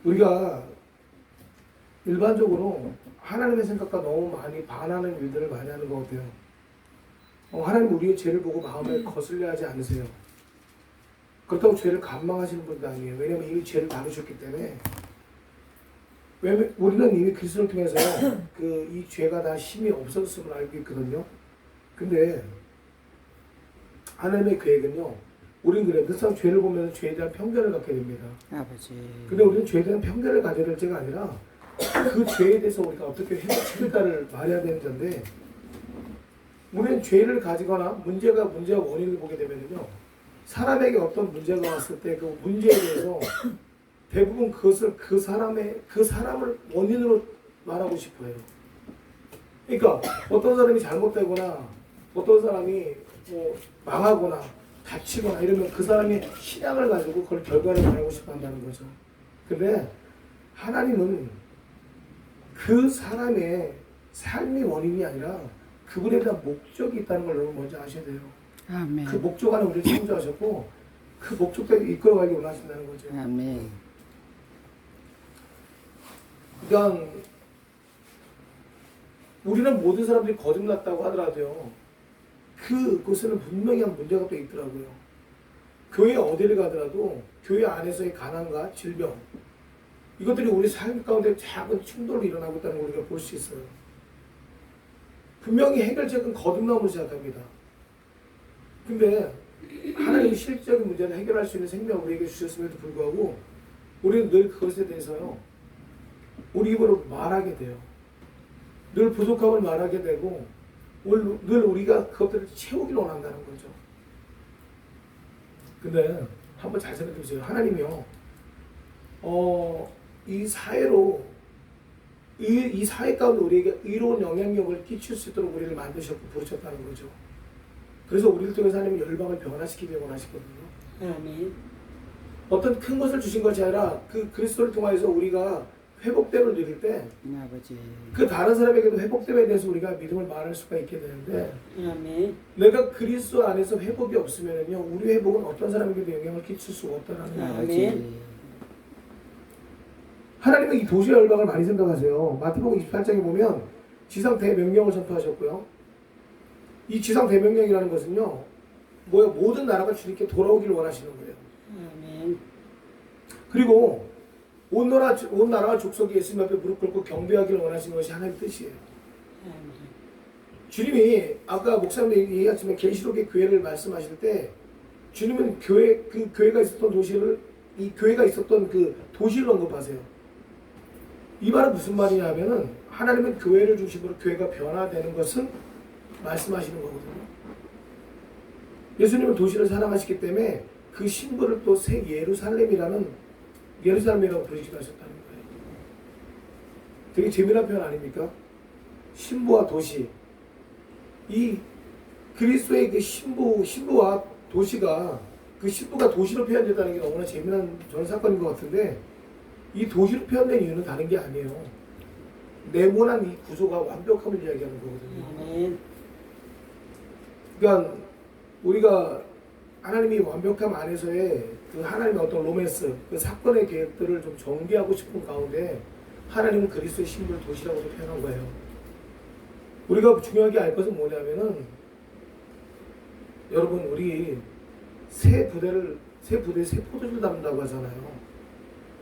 우리가 일반적으로 하나님의 생각과 너무 많이 반하는 일들을 많이 하는 것 같아요. 하나님 우리의 죄를 보고 마음에 거슬려 하지 않으세요. 그렇다고 죄를 감망하시는 분도 아니에요. 왜냐하면 이미 죄를 다루셨기 때문에. 왜냐면 우리는 이미 그리스도를 통해서 이 죄가 다 힘이 없어졌음을 알고 있거든요. 근데 하나님의 계획은요, 우리는 그래 늘상 죄를 보면서 죄에 대한 편견을 갖게 됩니다. 아버지. 근데 우리는 죄에 대한 편견을 가져야 될 때가 아니라 그 죄에 대해서 우리가 어떻게 해결책을까를 말해야 되는 건데, 우리는 죄를 가지거나 문제와 원인을 보게 되면요, 사람에게 어떤 문제가 왔을 때 그 문제에 대해서 대부분 그것을 그 사람을 원인으로 말하고 싶어요. 그러니까 어떤 사람이 잘못되거나 어떤 사람이 망하거나 다치거나 이러면 그 사람의 신앙을 가지고 그걸 결과를 말하고 싶어 한다는 거죠. 근데 하나님은 그 사람의 삶이 원인이 아니라 그분에 대한 목적이 있다는 걸 여러분 먼저 아셔야 돼요. 아멘. 그 목적 안에 우리를 창조하셨고 그 목적대로 이끌어가기 원하신다는 거죠. 아멘. 그러니까 우리는 모든 사람들이 거듭났다고 하더라도요, 그곳에는 분명히 한 문제가 또 있더라고요. 교회 어디를 가더라도 교회 안에서의 가난과 질병, 이것들이 우리 삶 가운데 작은 충돌로 일어나고 있다는 걸 우리가 볼 수 있어요. 분명히 해결책은 거듭남으로 시작합니다. 근데 하나님이 실질적인 문제를 해결할 수 있는 생명을 우리에게 주셨음에도 불구하고 우리는 늘 그것에 대해서요, 우리 입으로 말하게 돼요. 늘 부족함을 말하게 되고 늘 우리가 그것들을 채우기를 원한다는 거죠. 근데 한번 잘 생각해 보세요. 하나님이요, 이 사회로 이 사회 가운데 우리에게 의로운 영향력을 끼칠 수 있도록 우리를 만드셨고 부르셨다는 거죠. 그래서 우리를 통해서 하나님이 열방을 변화시키기 원하시거든요. 아멘. 어떤 큰 것을 주신 것이 아니라 그 그리스도를 통해서 우리가 회복됨을 누릴 때 아버지. 그 다른 사람에게도 회복됨에 대해서 우리가 믿음을 말할 수가 있게 되는데, 아멘. 내가 그리스도 안에서 회복이 없으면요, 우리 회복은 어떤 사람에게도 영향을 끼칠 수가 없다는 거예요. 아멘. 하나님은 이 도시의 열방을 많이 생각하세요. 마태복음 28장에 보면 지상 대명령을 선포하셨고요. 이 지상 대명령이라는 것은요, 모든 나라가 주님께 돌아오기를 원하시는 거예요. 아멘. 그리고 온 나라와 족속이 예수님 앞에 무릎 꿇고 경배하기를 원하시는 것이 하나님의 뜻이에요. 아멘. 주님이 아까 목사님이 얘기했지만 계시록의 교회를 말씀하실 때 주님은 교회가 있었던 도시를, 이 교회가 있었던 그 도시를 언급하세요. 이 말은 무슨 말이냐 하면은 하나님은 교회를 중심으로 교회가 변화되는 것은 말씀하시는 거거든요. 예수님은 도시를 사랑하시기 때문에 그 신부를 또 새 예루살렘이라고 부르시기도 하셨다는 거예요. 되게 재미난 표현 아닙니까? 신부와 도시. 이 그리스도의 그 신부와 도시가, 그 신부가 도시로 표현됐다는 게 너무나 재미난 저는 사건인 것 같은데, 이 도시로 표현된 이유는 다른 게 아니에요. 네모난 이 구조가 완벽함을 이야기하는 거거든요. 아멘. 그러니까 우리가 하나님이 완벽함 안에서의 그 하나님의 어떤 로맨스, 그 사건의 계획들을 좀 전개하고 싶은 가운데 하나님은 그리스도의 신부를 도시라고 표현한 거예요. 우리가 중요하게 알 것은 뭐냐면은, 여러분, 우리 새 포도주를 담는다고 하잖아요.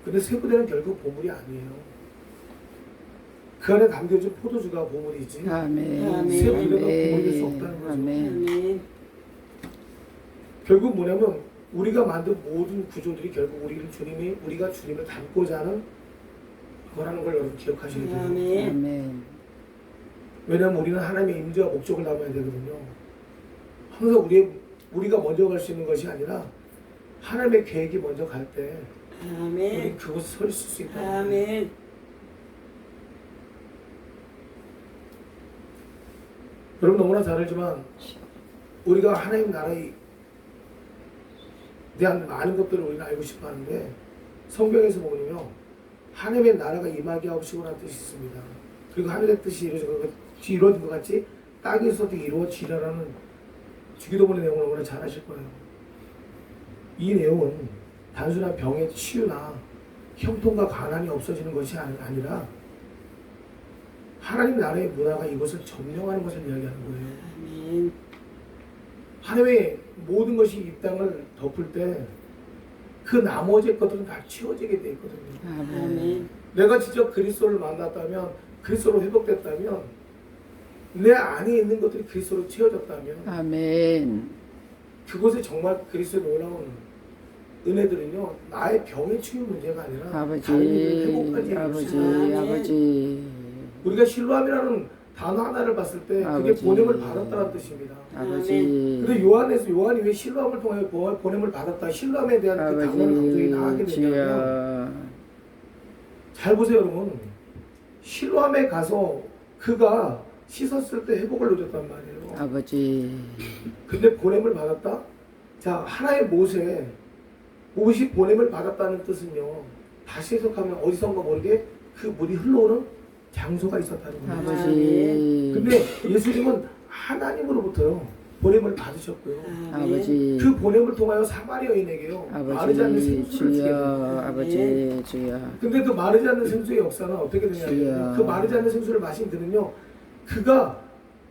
근데 새 부대는 결국 보물이 아니에요. 그 안에 담겨진 포도주가 보물이지. 아멘. 새 부대가 보물이 될 수 없다는 거죠. 아멘. 결국 뭐냐면 우리가 만든 모든 구조들이 결국 우리가 주님을 닮고자 하는 거라는 걸 여러분 기억하셔야 돼요. 아멘. 아멘. 왜냐하면 우리는 하나님의 임재와 목적을 담아야 되거든요. 항상 우리가 먼저 갈 수 있는 것이 아니라 하나님의 계획이 먼저 갈 때 우리 아멘. 그곳에 서 있을 수 있다. 아멘. 여러분 너무나 잘 알지만 우리가 하나님 나라에 대한 많은 것들을 우리는 알고 싶어 하는데, 성경에서 보면요, 하나님의 나라가 임하게 하시고라는 뜻이 있습니다. 그리고 하늘의 뜻이 이루어진 것 같이 땅에서도 이루어지라라는 주기도문의 내용을 너무나 잘 아실 거예요. 이 내용은 단순한 병의 치유나 형통과 가난이 없어지는 것이 아니라 하나님 나라의 문화가 이것을 점령하는 것을 이야기하는 거예요. 아멘. 하나님의 모든 것이 이 땅을 덮을 때 그 나머지 것들은 다 치워지게 돼 있거든요. 아멘. 내가 직접 그리스도를 만났다면, 그리스도로 회복됐다면, 내 안에 있는 것들이 그리스도로 채워졌다면, 아멘. 그것이 정말 그리스도의 놀라운 은혜들은요, 나의 병에 치유 문제가 아니라 아버지, 다른 일을 회복까지 아버지, 이루어지는 아버지, 우리가 실로암이라는 단어 하나를 봤을 때 그게 아버지. 보냄을 받았다는 뜻입니다. 아버지, 근데 요한이 왜 실로암을 통해 보냄을 받았다, 실로암에 대한 그 단어를 감정이 나가게 아버지, 되냐면, 주여, 잘 보세요 여러분. 실로암에 가서 그가 씻었을 때 회복을 누렸단 말이에요. 아버지, 근데 보냄을 받았다? 자, 하나의 못이 보냄을 받았다는 뜻은요, 다시 해석하면 어디선가 모르게 그 물이 흘러오는 장소가 있었다는 거예요. 아버지, 근데 예수님은 하나님으로부터요 보냄을 받으셨고요. 아버지, 그 보냄을 통하여 사마리아인에게요 마르지 않는 아버지, 생수를 주게 주여, 됩니다. 아버지, 주여, 근데 그 마르지 않는 생수의 역사는 어떻게 되냐면, 주여. 그 마르지 않는 생수를 마신 그는요, 그가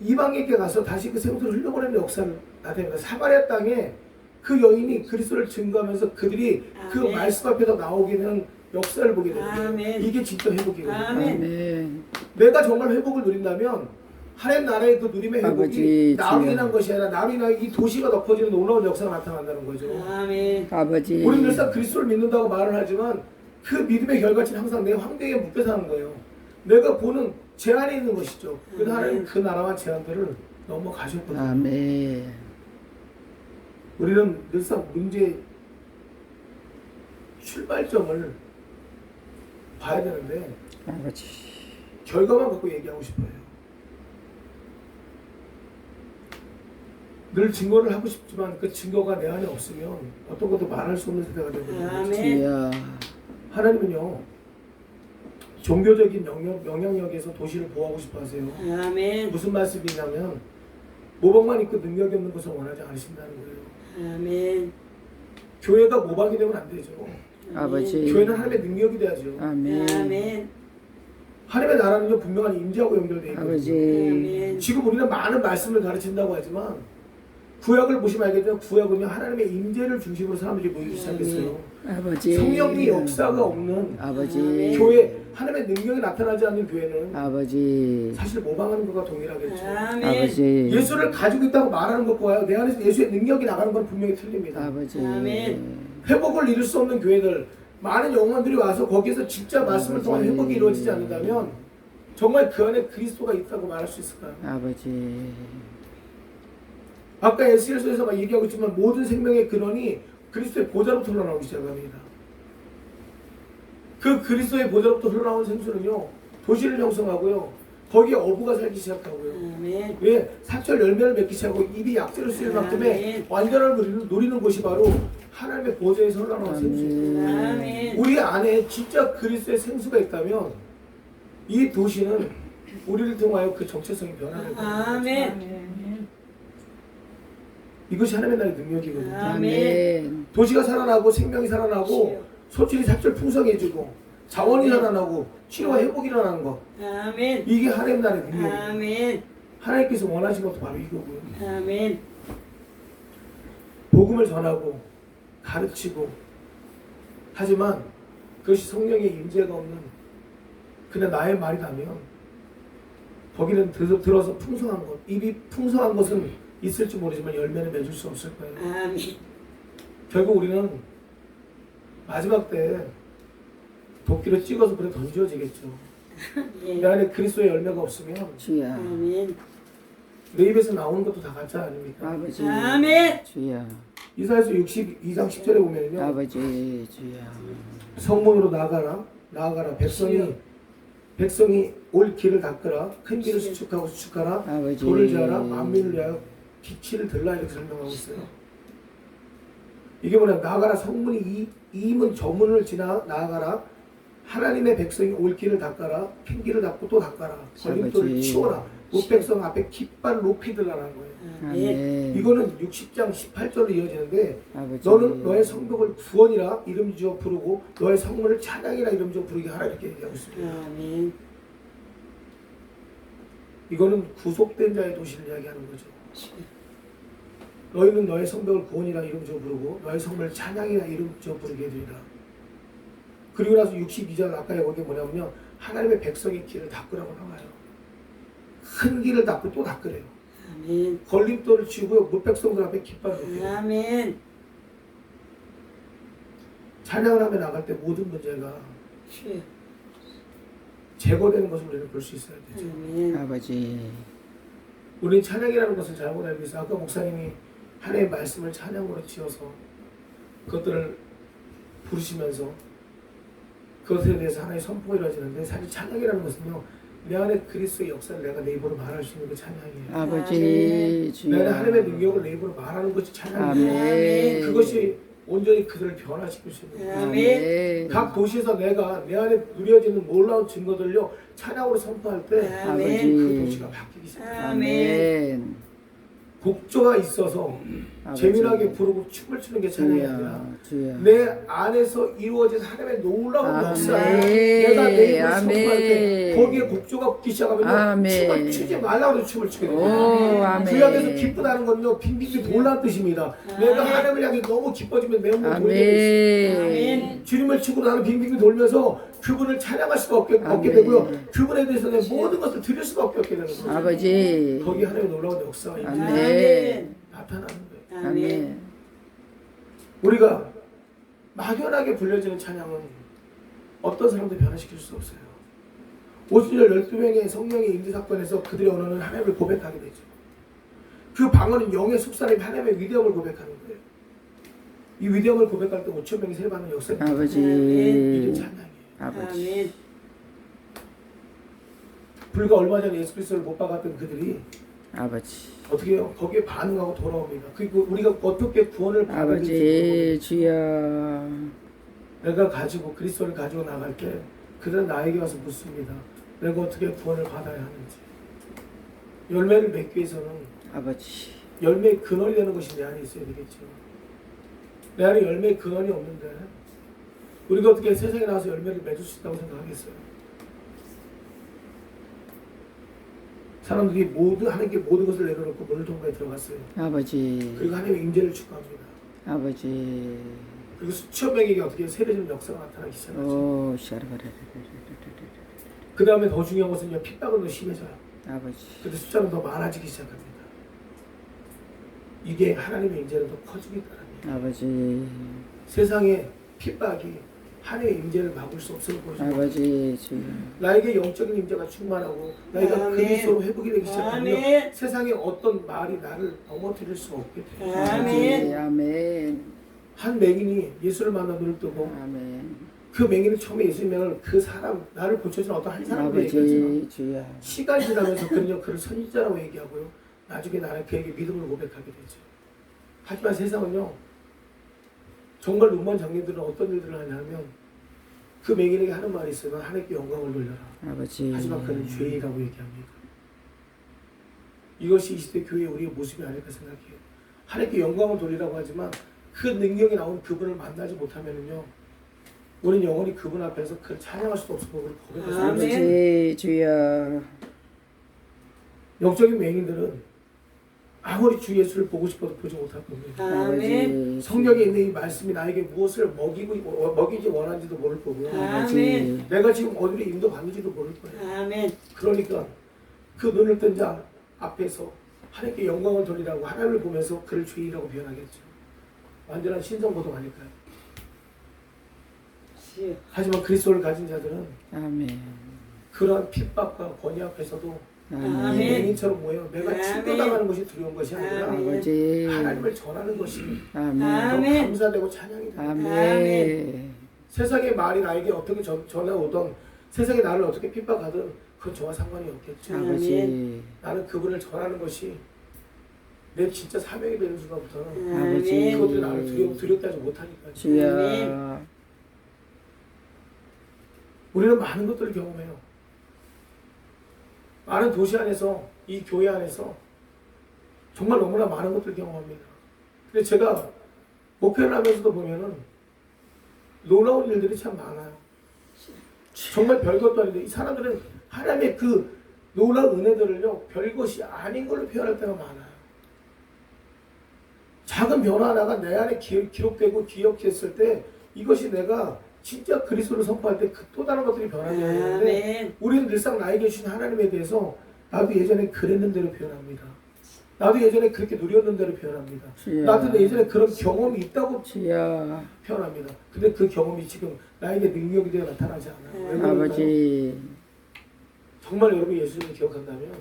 이방에게 가서 다시 그 생수를 흘려보내는 역사를 나타냅니다. 사마리아 땅에 그 여인이 그리스도를 증거하면서 그들이 그 아멘. 말씀 앞에서 나오게 되는 역사를 보게 됩니다. 아멘. 이게 진짜 회복이거든요. 아멘. 아멘, 내가 정말 회복을 누린다면 하나님 나라의 그 누림의 회복이 아버지, 나로 주여. 인한 것이 아니라 나로 인하여 이 도시가 덮어지는 놀라운 역사가 나타난다는 거죠. 아멘. 아버지, 우리는 늘상 그리스도를 믿는다고 말을 하지만 그 믿음의 결과치는 항상 내 환경에 묶여 사는 거예요. 내가 보는 제한이 있는 것이죠. 그래서 하나님 그 나라와 제한들을 넘어가셨거든요. 아멘, 우리는 늘상 문제의 출발점을 봐야 되는데 아버지, 결과만 갖고 얘기하고 싶어요. 늘 증거를 하고 싶지만 그 증거가 내 안에 없으면 어떤 것도 말할 수 없는 세대가 되거든요. 아멘. 주여, 하나님은요, 종교적인 영향력에서 도시를 보호하고 싶어 하세요. 아멘. 무슨 말씀이냐면 모방만 있고 능력이 없는 것을 원하지 않으신다는 거예요. 아멘. 교회가 모방이 되면 안 되죠. 아버지, 교회는 하나님의 능력이 돼야죠. 아멘, 아멘. 하나님의 나라는요 분명한 임재하고 연결되어 있거든요. 아버지, 네. 지금 우리는 많은 말씀을 가르친다고 하지만 구약을 보시면 알겠지만 구약은요 하나님의 임재를 중심으로 사람들이 모이기 시작했어요. 아버지, 성령의 역사가 없는 아버지, 교회, 하나님의 능력이 나타나지 않는 교회는 아버지, 사실 모방하는 것과 동일하겠죠. 아멘. 아버지, 예수를 가지고 있다고 말하는 것과 내 안에서 예수의 능력이 나가는 건 분명히 틀립니다. 아버지, 아멘. 회복을 이룰 수 없는 교회들, 많은 영혼들이 와서 거기에서 진짜 말씀을 통한 회복이 이루어지지 않는다면 정말 그 안에 그리스도가 있다고 말할 수 있을까요? 아버지, 아까 에스겔서에서 막 얘기하고 있지만 모든 생명의 근원이 그리스도의 보좌로부터 흘러나오기 시작합니다. 그 그리스도의 보좌로부터 흘러나온 생수는요 도시를 형성하고요 거기에 어부가 살기 시작하고요. 아멘. 왜? 사철 열매를 맺기 시작하고 입이 약재를 쓰일 만큼의 완전함을 누리는 곳이 바로 하나님의 보좌에서 흘러나온 생수예요. 아멘. 우리 안에 진짜 그리스도의 생수가 있다면 이 도시는 우리를 통하여 그 정체성이 변화될 겁니다. 아멘. 이것이 하나님의 나라의 능력이거든요. 아멘. 도시가 살아나고 생명이 살아나고 소출이 사철 풍성해지고 자원이 살아나고 치료와 회복이 일어나는 것, 아멘. 이게 하나님 나라의 능력이에요. 아멘. 하나님께서 원하신 것도 바로 이거고요. 아멘. 복음을 전하고 가르치고 하지만 그것이 성령의 임재가 없는 그냥 나의 말이라면 거기는 들어서 풍성한 것, 입이 풍성한 것은 있을지 모르지만 열매는 맺을 수 없을 거예요. 아멘. 결국 우리는 마지막 때 도끼로 찍어서 불에 던져지겠죠. 내 안에 그리스도의 열매가 없으면 주여, 아멘. 내 입에서 나오는 것도 다 가짜 아닙니까? 아버지, 아멘. 주여, 이사야서 62장 10절에 보면요. 아버지, 주여, 성문으로 나아가라. 백성이 올 길을 닦으라. 큰 길을 수축하라. 아버지. 돌을 지어라. 만민을 위하여 빛을 들라. 이렇게 설명하고 있어요. 이게 뭐냐? 나아가라. 성문이 이문 저문을 지나 나아가라. 하나님의 백성이 올 길을 닦아라. 큰 길을 닦고 또 닦아라. 걸림돌을 아버지. 치워라. 무백성 앞에 깃발 높이 들라는 거예요. 아멘. 이거는 60장 18절로 이어지는데 아버지. 너는 너의 성벽을 구원이라 이름 지어 부르고 너의 성문을 찬양이라 이름 지어 부르게 하라 이렇게 얘기하고 있습니다. 아멘. 이거는 구속된 자의 도시를 이야기하는 거죠. 너희는 너의 성벽을 구원이라 이름 지어 부르고 너의 성문을 찬양이라 이름 지어 부르게 해드리라. 그리고 나서 62절 아까 여기 뭐냐면요, 하나님의 백성의 길을 닦으라고 나와요. 큰 길을 닦고 또 닦으래요. 아멘. 걸림돌을 치우고요, 무백성들 앞에 깃발 놓고 아멘. 찬양을 하며 나갈 때 모든 문제가 주여. 제거되는 것을 우리는 볼 수 있어야 되죠. 아멘. 아버지. 우리는 찬양이라는 것을 잘못 알고 있어요. 아까 목사님이 하나님의 말씀을 찬양으로 지어서 그것들을 부르시면서 그것에 대해서 하나의 선포가 이루어지는데, 사실 찬양이라는 것은요, 내 안에 그리스도의 역사를 내가 내 입으로 말할 수 있는 게 찬양이에요. 아버지. 내 안에 주여. 하나님의 능력을 내 입으로 말하는 것이 찬양이에요. 아멘. 그것이 온전히 그들을 변화시킬 수 있는 거예요. 아멘. 각 도시에서 내가 내 안에 누려지는 놀라운 증거들을요, 찬양으로 선포할 때 그 아멘. 도시가 바뀌기 시작해요. 아멘. 곡조가 있어서 아버지. 재미나게 부르고 춤을 추는 게 찬양이 주여. 아니라 주여. 내 안에서 이루어진 하나님의 놀라운 아멘. 역사를 내가 내 입으로 아멘. 선포할 때 거기에 곡조가 붙기 시작하면 아멘. 춤을 추지 말라고 해도 춤을 추게 오, 됩니다. 아멘. 그 안에서 기쁘다는 건요, 빙빙이 놀란 뜻입니다. 내가 하나님을 향해 너무 기뻐지면 내 몸을 돌리고 있어요. 아멘. 주님을 치고 나는 빙빙이 돌면서 그분을 찬양할 수가 없게 아멘. 되고요, 그분에 대해서 내 모든 것을 드릴 수가 없게 되는 거예요. 아버지. 거기 하나님의 놀라운 역사가 아멘. 아멘. 나타나는 거예요. 아멘. 우리가 막연하게 불려지는 찬양은 어떤 사람도 변화시킬 수 없어요. 오순절 12명의 성령의 임재 사건에서 그들의 언어는 하나님을 고백하게 되죠. 그 방언은 영의 속사람이 하나님의 위대함을 고백하는 거예요. 이 위대함을 고백할 때 5천 명이 세례받는 역사가 이게 아버지. 찬양이에요. 아버지. 아멘. 불과 얼마 전에 예수 그리스도를 못 박았던 그들이 아버지. 어떻게 해요? 거기에 반응하고 돌아옵니다. 그리고 우리가 어떻게 구원을 받아들일지 아버지. 주여. 내가 가지고 그리스도를 가지고 나갈 때 그들은 나에게 와서 묻습니다. 내가 어떻게 구원을 받아야 하는지. 열매를 맺기 위해서는 아버지. 열매의 근원이 되는 것이 내 안에 있어야 되겠죠. 내 안에 열매의 근원이 없는데 우리가 어떻게 세상에 나와서 열매를 맺을 수 있다고 생각하겠어요? 사람들이 하나님께 모든 것을 내려놓고 물을 통과에 들어갔어요. 아버지. 그리고 하나님의 임재를 축복합니다. 아버지. 그리고 수천 명에게 어떻게 세례주는 역사가 나타나기 시작하죠. 오, 샤르바라라라라라라. 그 다음에 더 중요한 것은요, 핍박은 더 심해져요. 아버지. 근데 숫자는 더 많아지기 시작합니다. 이게 하나님의 임재는 더 커지기 따릅니다. 아버지. 세상의 핍박이 하나님의 임재를 막을 수 없을 것입니다. 아버지. 주여. 나에게 영적인 임재가 충만하고 나이가 아멘. 그리스도로 회복이 되기 시작하면 아멘. 세상에 어떤 말이 나를 넘어뜨릴 수가 없게 돼요. 아멘. 아멘. 한 맹인이 예수를 만나 눈을 뜨고 아멘. 그 맹인은 처음에 예수님을 그 사람, 나를 고쳐준 어떤 한 사람으로 얘기하지만 아버지. 주여. 시간이 지나면서 그는요, 그를 선지자라고 얘기하고요, 나중에 나는 그에게 믿음을 고백하게 되죠. 하지만 세상은요, 정말 눈먼 장님들은 어떤 일들을 하냐면 그 맹인에게 하는 말이 있으면 하나님께 영광을 돌려라. 아버지. 하지만 그는 죄이라고 얘기합니다. 이것이 이 시대 교회의 우리의 모습이 아닐까 생각해요. 하나님께 영광을 돌리라고 하지만 그 능력이 나온 그분을 만나지 못하면은요, 우리는 영원히 그분 앞에서 그를 찬양할 수도 없을 거고 고백할 수 없어요. 아버지. 주여. 영적인 맹인들은 아무리 주 예수를 보고 싶어도 보지 못할 겁니다. 아멘. 성경에 있는 이 말씀이 나에게 무엇을 먹이지 원하는지도 모를 거고요. 아멘. 내가 지금 어디로 인도받는지도 모를 거예요. 아멘. 그러니까 그 눈을 뜬 자 앞에서 하나님께 영광을 돌리라고 하나님을 보면서 그를 주인이라고 표현하겠죠. 완전한 신성고동 아닐까요? 주여. 하지만 그리스도를 가진 자들은 아멘. 그러한 핍박과 권위 앞에서도 아멘. 맹인처럼 모여 내가 아멘. 침도당하는 것이 두려운 것이 아니라 아멘. 아버지. 하나님을 전하는 것이 아멘. 더 아멘. 감사되고 찬양이 됩니다. 아멘. 세상의 말이 나에게 어떻게 전해오던, 세상이 나를 어떻게 핍박하든 그건 저와 상관이 없겠죠. 아버지. 나는 그분을 전하는 것이 내 진짜 사명이 되는 순간부터는 아버지. 그것들이 나를 두렵게 하지 못하니까요. 주여. 아멘. 우리는 많은 것들을 경험해요. 많은 도시 안에서 이 교회 안에서 정말 너무나 많은 것들을 경험합니다. 근데 제가 목회를 하면서도 보면은 놀라운 일들이 참 많아요. 정말 별것도 아닌데 이 사람들은 하나님의 그 놀라운 은혜들을요 별것이 아닌 걸로 표현할 때가 많아요. 작은 변화 하나가 내 안에 기록되고 기억했을 때 이것이 내가 진짜 그리스도를 선포할 때 그 또 다른 것들이 변하게 되는데 아멘. 우리는 늘상 나에게 주신 하나님에 대해서 나도 예전에 그랬는 대로 표현합니다. 나도 예전에 그렇게 누렸는 대로 표현합니다. 주여. 나도 예전에 그런 경험이 있다고 주여. 표현합니다. 근데 그 경험이 지금 나에게 능력이 되어 나타나지 않아요. 왜 그럴까요? 아버지. 정말 여러분이 예수님을 기억한다면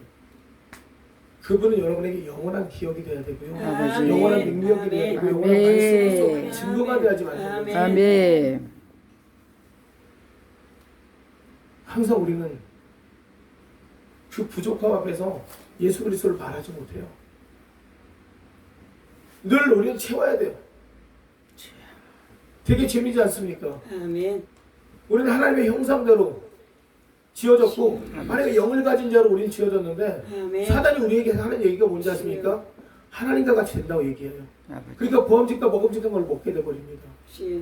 그분은 여러분에게 영원한 기억이 되어야 되고요. 아버지. 영원한 능력이 되어야 되고 영원한 말씀으로 증거가 되어야지 말입니다. 아멘. 항상 우리는 그 부족함 앞에서 예수 그리스도를 바라지 못해요. 늘 우리는 채워야 돼요. 되게 재미지 않습니까? 아멘. 우리는 하나님의 형상대로 지어졌고 하나님의 영을 가진 자로 우리는 지어졌는데 아멘. 사단이 우리에게 하는 얘기가 뭔지 아십니까? 하나님과 같이 된다고 얘기해요. 아버지. 그러니까 보험직과 먹음직한 걸 먹게 돼버립니다. 주여.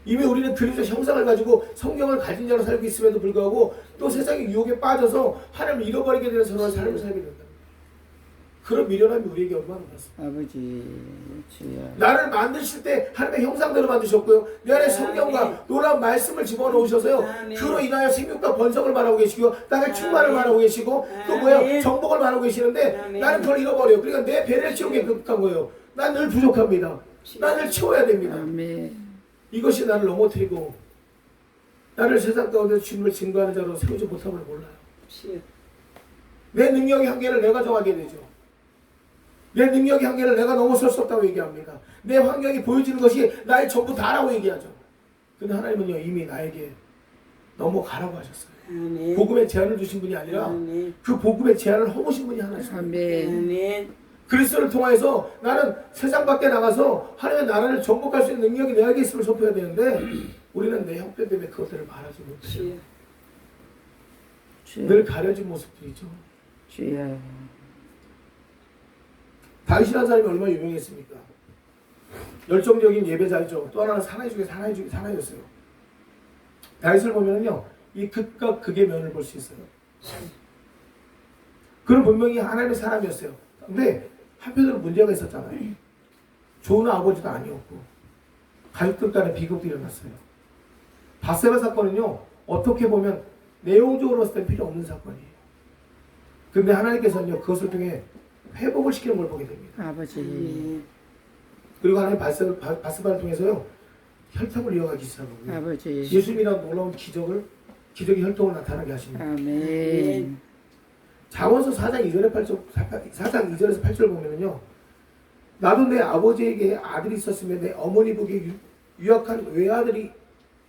이미 우리는 그리스도 형상을 가지고 성경을 가진 자로 살고 있음에도 불구하고 또 세상의 유혹에 빠져서 하나님을 잃어버리게 되는 저런 삶을 살게 된다. 그런 미련함이 우리에게 얼마나 많습니까? 아버지. 주여. 나를 만드실 때 하나님의 형상대로 만드셨고요. 내 안에 성경과 놀라운 말씀을 집어넣으셔서요. 아멘. 그로 인하여 생육과 번성을 말하고 계시고 나의 충만을 아멘. 말하고 계시고 또 아멘. 뭐야 정복을 말하고 계시는데 아멘. 나는 그걸 잃어버려요. 그러니까 내 배를 채우게 급한 거예요. 난 늘 부족합니다. 난 늘 채워야 됩니다. 아멘. 이것이 나를 넘어뜨리고 나를 세상 가운데 주님을 증거하는 자로 세우지 못함을 몰라요. 주여. 내 능력의 한계를 내가 정하게 되죠. 내 능력의 한계를 내가 넘어설 수 없다고 얘기합니다. 내 환경이 보여지는 것이 나의 전부 다라고 얘기하죠. 근데 하나님은요 이미 나에게 넘어가라고 하셨어요. 아멘. 복음의 제한을 주신 분이 아니라 아멘. 그 복음의 제한을 허무신 분이 하나 있어요. 아멘. 아멘. 그리스도를 통해서 나는 세상 밖에 나가서 하나님의 나라를 정복할 수 있는 능력이 내게 있음을 선포해야 되는데 우리는 내 형편 때문에 그것들을 말하지 못해요. 주여. 늘 가려진 모습들이죠. 주여. 다윗이라는 사람이 얼마나 유명했습니까? 열정적인 예배자이죠. 또 하나는 사나이 중에 사나이였어요. 다윗을 보면은요, 이 극과 극의 면을 볼 수 있어요. 그는 분명히 하나님의 사람이었어요. 근데 한편으로 문제가 있었잖아요. 좋은 아버지도 아니었고 가족들 간에 비극도 일어났어요. 바세바 사건은요, 어떻게 보면 내용적으로 봤을 때 필요 없는 사건이에요. 근데 하나님께서는요, 그것을 통해 회복을 시키는 걸 보게 됩니다. 아버지. 아멘. 그리고 하나님 바세바를 통해서요, 혈통을 이어가기 시작하고요. 아버지. 예수님이란 놀라운 기적의 혈통을 나타나게 하십니다. 아멘. 잠언서 4장 2절에서 8절 보면은요, 나도 내 아버지에게 아들이 있었으면 내 어머니 보기에 유약한 외아들이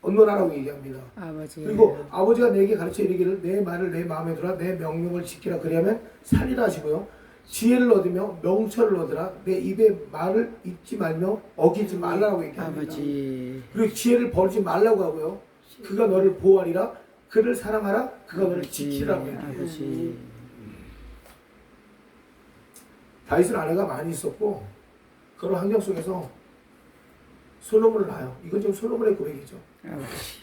언노라라고 얘기합니다. 아버지. 그리고 아버지가 내게 가르쳐 이르기를 내 말을 내 마음에 두라 내 명령을 지키라 그리하면 살리라 하시고요. 지혜를 얻으며 명철을 얻으라 내 입에 말을 잊지 말며 어기지 말라고 얘기합니다. 아버지. 그리고 지혜를 버리지 말라고 하고요. 그가 너를 보호하리라 그를 사랑하라 그가 너를 지키라고 해요. 아버지. 다윗은 아내가 많이 있었고 그런 환경 속에서 솔로몬을 낳아요. 이건 지금 솔로몬의 고백이죠. 아버지.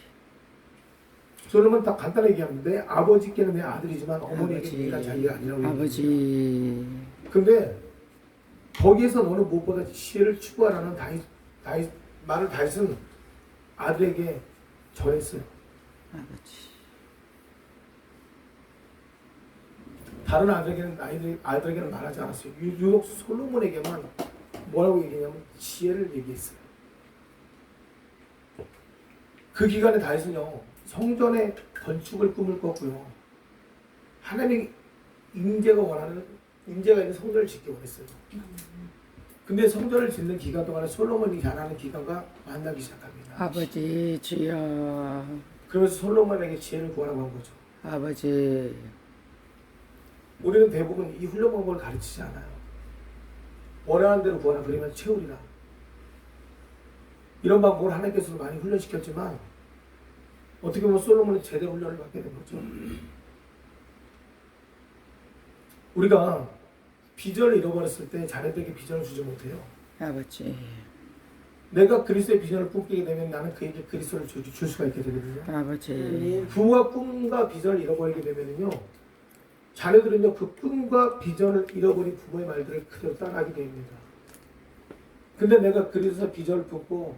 솔로몬은 딱 간단하게 얘기합니다. 내 아버지께는 내 아들이지만 어머니에게 아버지. 내가 자기가 아니라고 얘기합니다. 아버지. 근데 거기에서 너는 무엇보다 지혜를 추구하라는 말을 다윗은 아들에게 전했어요. 아버지. 다른 아들에게는 말하지 않았어요. 유독 솔로몬에게만 뭐라고 얘기했냐면 지혜를 얘기했어요. 그 기간에 다윗은요 성전의 건축을 꿈을 꿨고요. 하나님의 임재가 있는 성전을 짓기 원했어요. 근데 성전을 짓는 기간 동안에 솔로몬이 잘하는 기간과 만나기 시작합니다. 아버지. 주여. 그러면서 솔로몬에게 지혜를 구하라고 한 거죠. 아버지. 우리는 대부분 이 훈련 방법을 가르치지 않아요. 원하는 대로 구하라 그러면 채우리라. 이런 방법을 하나님께서도 많이 훈련시켰지만 어떻게 보면 솔로몬은 제대로 훈련을 받게 된 거죠. 우리가 비전을 잃어버렸을 때 자녀들에게 비전을 주지 못해요. 아버지. 내가 그리스도의 비전을 꿈꾸게 되면 나는 그에게 그리스도를 줄 수가 있게 되거든요. 아버지. 아멘. 부와 꿈과 비전을 잃어버리게 되면요, 자녀들은요 그 꿈과 비전을 잃어버린 부모의 말들을 그대로 따라하게 됩니다. 근데 내가 그리스도의 비전을 품고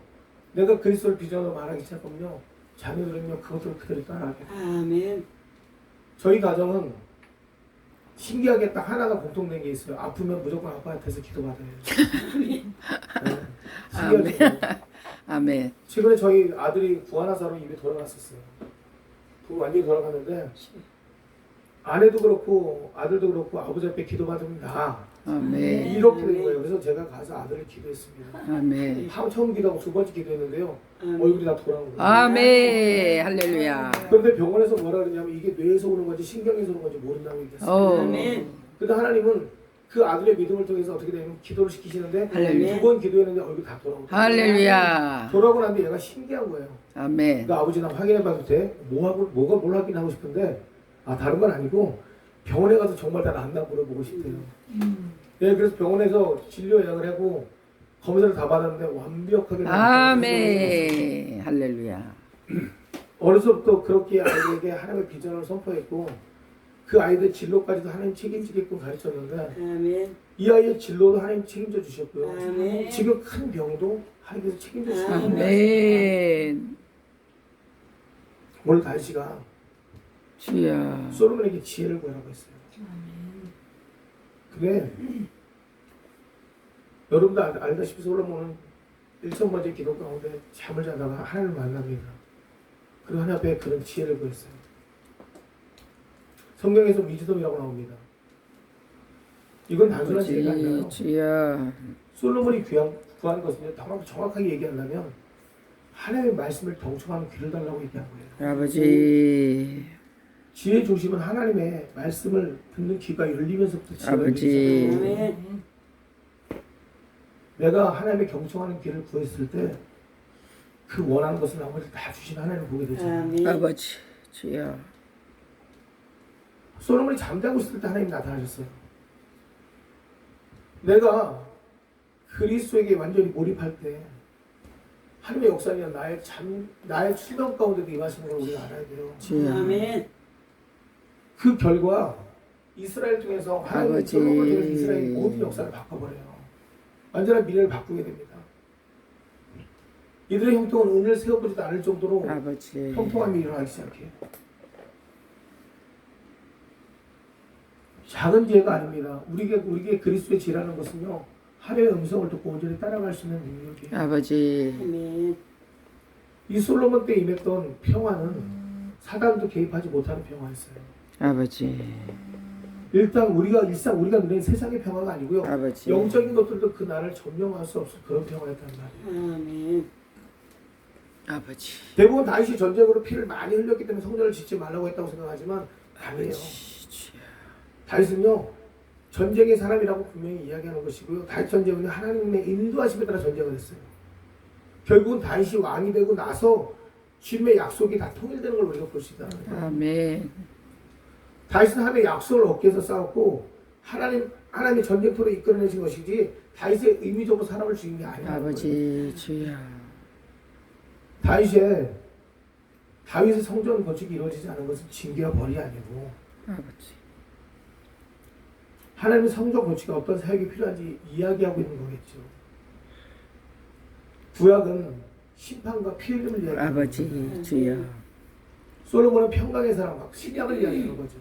내가 그리스도의 비전을 말하기 시작하면요, 자녀들은요 그것들을 그대로 따라하게 돼요. 아멘. 저희 가정은 신기하게 딱 하나가 공통된 게 있어요. 아프면 무조건 아빠한테서 기도받아요. 네. 신기하죠. 아멘. 최근에 저희 아들이 구하나사로 입에 돌아갔었어요. 완전히 돌아갔는데 아내도 그렇고 아들도 그렇고 아버지 앞에 기도받으면 나 아멘. 이렇게 된 거예요. 그래서 제가 가서 아들을 기도했습니다. 아멘. 처음 기도하고 두 번째 기도했는데요. 아멘. 얼굴이 다 돌아온 거예요. 아멘. 할렐루야. 그런데 병원에서 뭐라 그러냐면 이게 뇌에서 오는 건지 신경에서 오는 건지 모른다고 얘기했어요. 아멘. 근데 하나님은 그 아들의 믿음을 통해서 어떻게 되냐면 기도를 시키시는데 할렐루야. 두 번 기도했는데 얼굴이 다 돌아오고 할렐루야. 돌아오고 나는데 얘가 신기한 거예요. 아멘. 그러니까 아버지 나 확인해봐도 돼? 뭘 확인하고 싶은데 다른 건 아니고 병원에 가서 정말 다 낫나 물어보고 싶대요. 네, 그래서 병원에서 진료 예약을 하고 검사를 다 받았는데 완벽하게 아멘. 할렐루야. 어려서부터 그렇게 아이에게 하나님의 비전을 선포했고 그 아이들 진로까지도 하나님 책임지게끔 가르쳤는데 아멘. 이 아이의 진로도 하나님 책임져 주셨고요. 아멘. 지금 큰 병도 하나님께서 책임져 주셨습니다. 아멘. 오늘 다시가 주여. 솔로몬에게 지혜를 구하라고 했어요. 그게 여러분도 알다시피 솔로몬은 1000번째 기도 가운데 잠을 자다가 하나님을 만납니다. 그리고 하나님 앞에 그런 지혜를 구했어요. 성경에서 위즈덤이라고 나옵니다. 이건 단순한 지혜가 아니라요. 주여. 솔로몬이 구한 것은요, 정확하게 얘기하려면 하나님의 말씀을 경청하는 귀를 달라고 얘기한 거예요. 아버지. 지혜의 중심은 하나님의 말씀을 듣는 귀가 열리면서부터 지혜가 아버지. 열리잖아요. 아멘. 내가 하나님의 경청하는 귀를 구했을 때 그 원하는 것을 나머지 다 주신 하나님을 보게 되잖아요. 아멘. 아버지. 주여. 솔로몬이 잠자고 있을 때 하나님이 나타나셨어요. 내가 그리스도에게 완전히 몰입할 때 하나님의 역사는 나의 수명 가운데도 임하시는 걸 우리가 알아야 돼요. 주여. 아멘. 그 결과 이스라엘 중에서 하나님의 아버지. 솔로몬을 통해서 이스라엘의 모든 역사를 바꿔버려요. 완전한 미래를 바꾸게 됩니다. 이들의 형통은 은을 세워보지도 않을 정도로 아버지. 형통함이 일어나기 시작해요. 작은 지혜가 아닙니다. 우리에게 그리스도의 지혜라는 것은요, 하나님의 음성을 듣고 온전히 따라갈 수 있는 능력이에요. 아버지. 아멘. 이 솔로몬 때 임했던 평화는 사단도 개입하지 못하는 평화였어요. 아버지. 일단 우리가 누리는 세상의 평화가 아니고요. 아버지. 영적인 것들도 그 나라를 점령할 수 없을 그런 평화였단 말이에요. 아멘. 아버지. 대부분 다윗이 전쟁으로 피를 많이 흘렸기 때문에 성전을 짓지 말라고 했다고 생각하지만 아니에요. 주여. 다윗은요, 전쟁의 사람이라고 분명히 이야기하는 것이고요. 다윗 전쟁은 하나님의 인도하심에 따라 전쟁을 했어요. 결국은 다윗이 왕이 되고 나서 주님의 약속이 다 통일되는 걸 우리가 볼 수 있다. 아멘. 다윗은 하나님의 약속을 얻기 위해서 싸웠고 하나님의 전쟁터로 이끌어내신 것이지 다윗의 의미적으로 사람을 죽인 게 아니에요. 아버지. 주여. 다윗의 성전 건축이 이루어지지 않은 것은 징계와 벌이 아니고 아버지. 하나님의 성전 건축이 어떤 사역이 필요한지 이야기하고 있는 거겠죠. 구약은 심판과 피 흘림을 이야기하는 아버지. 거죠. 주여. 솔로몬은 평강의 사랑과 신약을 이야기하는 거죠.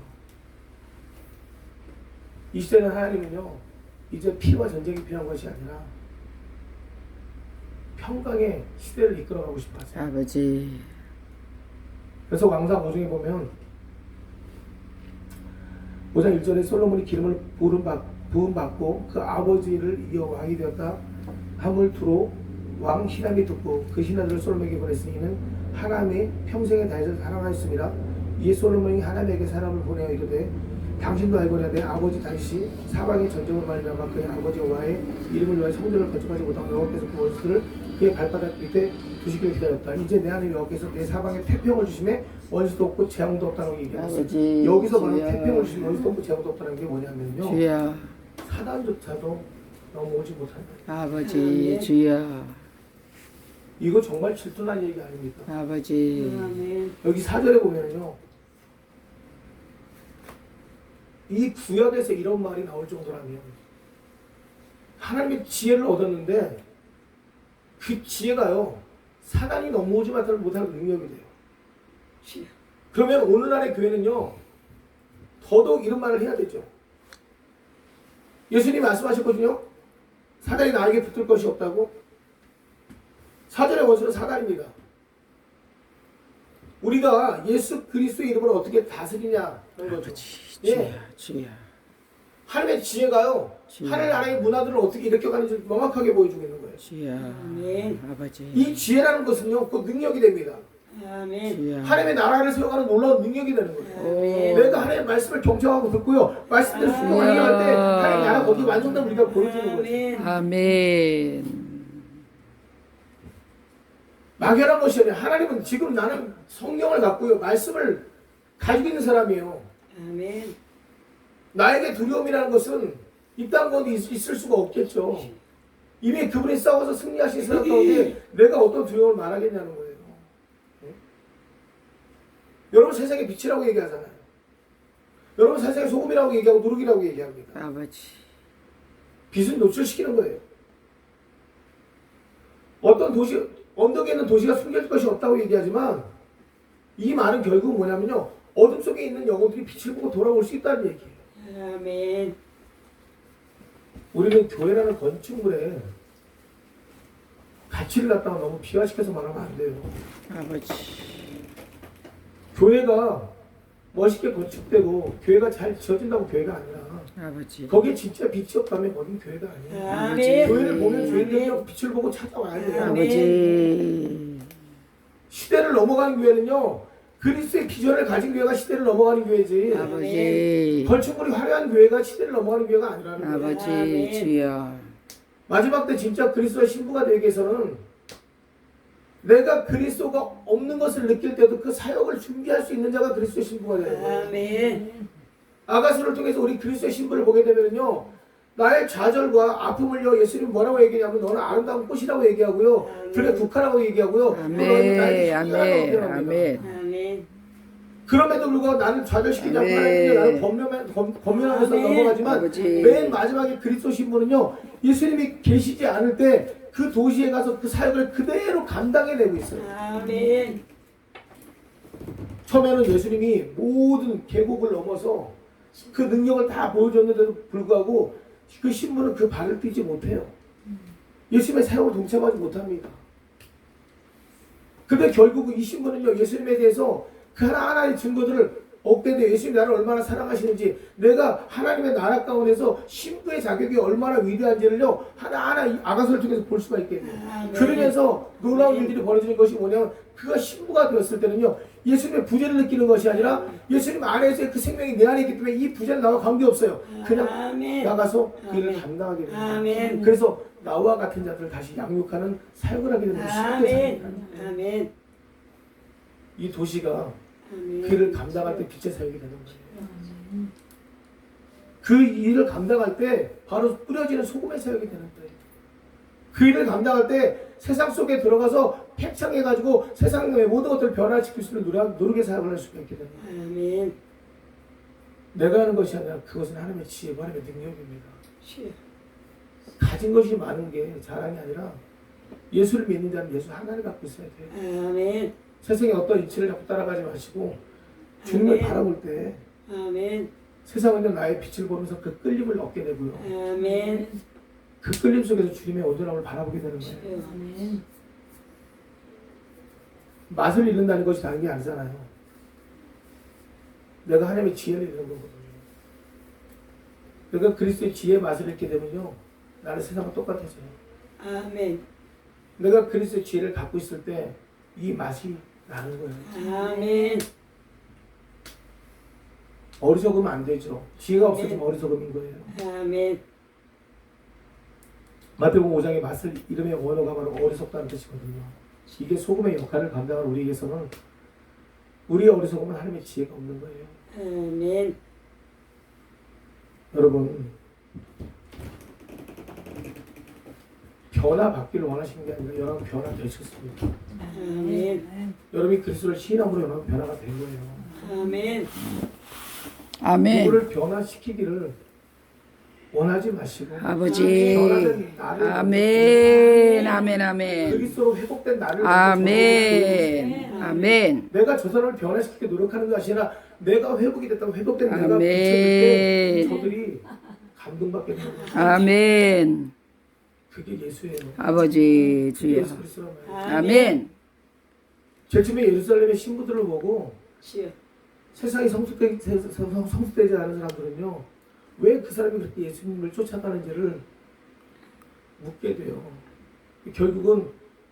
이 시대는 하나님은요, 이제 피와 전쟁이 필요한 것이 아니라 평강의 시대를 이끌어가고 싶어 하세요. 아버지. 그래서 왕상 5장에 보면 5장 1절에 솔로몬이 기름을 부음받고 그 아버지를 이어 왕이 되었다 함을 두로 왕 히람이 듣고 그 신하들을 솔로몬에게 보냈으니 이는 하나님의 평생에 다윗을 사랑하였습니다. 이에 솔로몬이 하나님에게 사람을 보내어 이르되 당신도 알거냐 내 아버지 다윗이 사방의 전쟁을 말미암아 그의 아버지 여호와의 이름을 위하여 성전을 건축하지 못하고 여호와께서 그 원수들을 그의 발바닥 밑에 두시기를 기다렸다. 이제 내 하나님 여호와께서 내 사방에 태평을 주심에 원수도 없고 재앙도 없다는 얘기했어요. 아버지 여기서 바로 주여. 태평을 주시면 원수도 없고 재앙도 없다는 게 뭐냐면요. 주여 사단조차도 넘어오지 못한다. 아버지 주여 이거 정말 질투난 얘기 아닙니까? 아버지 아멘. 여기 4절에 보면요. 이 구약에서 이런 말이 나올 정도라면 하나님의 지혜를 얻었는데 그 지혜가요. 사단이 넘어오지 못하는 능력이 돼요. 그러면 오늘날의 교회는요. 더더욱 이런 말을 해야 되죠. 예수님이 말씀하셨거든요. 사단이 나에게 붙을 것이 없다고. 사전의 원수는 사단입니다. 우리가 예수 그리스도의 이름을 어떻게 다스리냐는 거죠. 아버지 예. 주여 하나님의 지혜가요. 주여. 하늘 나라의 문화들을 어떻게 일으켜가는지 명확하게 보여주고 있는 거예요. 주여 아멘. 아버지 이 지혜라는 것은요. 그 능력이 됩니다. 아멘. 주여 하나님의 나라를 세워가는 놀라운 능력이 되는 거예요. 오. 내가 하나님의 말씀을 경청하고 듣고요. 말씀대로 순종하려 할 때 하나님의 나라 거기 완성된 우리가 보여주는 거예요. 아멘. 아멘 막연한 것이 아니라 하나님은 지금 나는 성령을 갖고요. 말씀을 가지고 있는 사람이에요. 아멘. 나에게 두려움이라는 것은 이 땅 가운데 있을 수가 없겠죠. 이미 그분이 싸워서 승리하신 사람 가운데 내가 어떤 두려움을 말하겠냐는 거예요. 네? 여러분 세상의 빛이라고 얘기하잖아요. 여러분 세상의 소금이라고 얘기하고 누룩이라고 얘기합니다. 아버지 빛은 노출시키는 거예요. 어떤 도시, 언덕에 있는 도시가 숨겨질 것이 없다고 얘기하지만 이 말은 결국은 뭐냐면요. 어둠 속에 있는 영혼들이 빛을 보고 돌아올 수 있다는 얘기예요. 아멘. 우리는 교회라는 건축물에 가치를 갖다가 너무 비화시켜서 말하면 안 돼요. 아버지 교회가 멋있게 건축되고 교회가 잘 지어진다고 교회가 아니라 아버지 거기에 진짜 빛이 없다면 거긴 교회가 아니에요. 아멘. 교회를 보면 죄인들이 빛을 보고 찾아와야 돼요. 아버지 시대를 넘어가는 교회는요. 그리스도의 비전을 가진 교회가 시대를 넘어가는 교회지. 아버지 건축물이 화려한 교회가 시대를 넘어가는 교회가 아니라는 거예요. 아버지 아멘. 주여 마지막 때 진짜 그리스도의 신부가 되기 위해서는 내가 그리스도가 없는 것을 느낄 때도 그 사역을 준비할 수 있는 자가 그리스도의 신부가 되는 거예요. 아멘. 아가서를 통해서 우리 그리스도의 신부를 보게 되면요. 나의 좌절과 아픔을요. 예수님이 뭐라고 얘기하냐면 너는 아름다운 꽃이라고 얘기하고요. 들의 국화라고 얘기하고요. 또 너는 나의 아멘 신부라고 아멘 표현합니다. 아멘 아멘. 그럼에도 불구하고 나는 좌절시키지 않고 아멘. 하나님께 나를 권면하면서 아멘. 넘어가지만 아버지. 맨 마지막에 그리스도 신부는요. 예수님이 계시지 않을 때 그 도시에 가서 그 사역을 그대로 감당해내고 있어요. 아멘. 처음에는 예수님이 모든 계곡을 넘어서 그 능력을 다 보여줬는데도 불구하고 그 신부는 그 발을 떼지 못해요. 예수님의 사역을 동참하지 못합니다. 근데 결국 이 신부는요, 예수님에 대해서 그 하나하나의 증거들을 얻게 돼요. 예수님이 나를 얼마나 사랑하시는지, 내가 하나님의 나라 가운데서 신부의 자격이 얼마나 위대한지를요, 하나하나 이 아가서를 통해서 볼 수가 있겠네요. 아멘. 그러면서 놀라운 일들이 벌어지는 것이 뭐냐면, 그가 신부가 되었을 때는요, 예수님의 부재를 느끼는 것이 아니라 예수님 안에서의 그 생명이 내 안에 있기 때문에 이 부재는 나와 관계없어요. 그냥 아멘. 나가서 그 일을 아멘. 감당하게 됩니다. 아멘. 그래서 나와 같은 자들을 다시 양육하는 사역을 하게 되는 아멘. 신부의 아멘. 이 도시가 아멘. 그 일을 감당할 때 빛의 사역이 되는 거예요. 그 일을 감당할 때 바로 뿌려지는 소금의 사역이 되는 거예요. 그 일을 감당할 때 세상 속에 들어가서 팽창해가지고 세상의 모든 것들을 변화시킬 수 있는 노력의 사역을 할 수가 있게 되는 거예요. 아멘. 내가 하는 것이 아니라 그것은 하나님의 지혜고 하나님의 능력입니다. 시- 가진 것이 많은 게 자랑이 아니라 예수를 믿는 자는 예수 하나를 갖고 있어야 돼요. 아멘. 세상에 어떤 이치를 자꾸 따라가지 마시고 주님을 아멘. 바라볼 때 아멘. 세상은 나의 빛을 보면서 그 끌림을 얻게 되고요. 아멘. 그 끌림 속에서 주님의 온전함을 바라보게 되는 거예요. 아멘. 맛을 잃는다는 것이 다른 게 아니잖아요. 내가 하나님의 지혜를 잃는 거거든요. 내가 그리스도의 지혜의 맛을 잃게 되면요. 나는 세상과 똑같아져요. 아멘. 내가 그리스도의 지혜를 갖고 있을 때 이 맛이 나는 거예요. 아멘. 어리석으면 안 되죠. 지혜가 없어지면 어리석음인 거예요. 아멘. 마태복음 5장의 맛을 이름의 원어가 바로 어리석다는 뜻이거든요. 이게 소금의 역할을 감당하는 우리에게서는 우리의 어리석음은 하나님의 지혜가 없는 거예요. 아멘. 여러분 변화받기를 원하시는 게 아니라 여러분 변화되셨습니다. 아멘. 여러분이 그리스도를 시인함으로 여러분 변화가 된 거예요. 아멘. 아멘. 누구를 변화시키기를 원하지 마시고 아버지. 변화된 나를 아멘. 아멘. 아멘. 그리스도로 회복된 나를 아멘. 아멘. 내가 저 사람을 변화시키게 노력하는 것이 아니라 내가 회복이 됐다고 회복된 내가 아멘. 비춰질 때 저들이 감동받게 되는 거예요. 아멘. 그게 예수예요. 아버지 주여. 예수 그리스도란 말이에요. 아멘. 제일 처음에 예루살렘의 신부들을 보고 주여. 세상에 성숙되지 않은 사람들은요 왜 그 사람이 그렇게 예수님을 쫓아가는지를 묻게 돼요. 결국은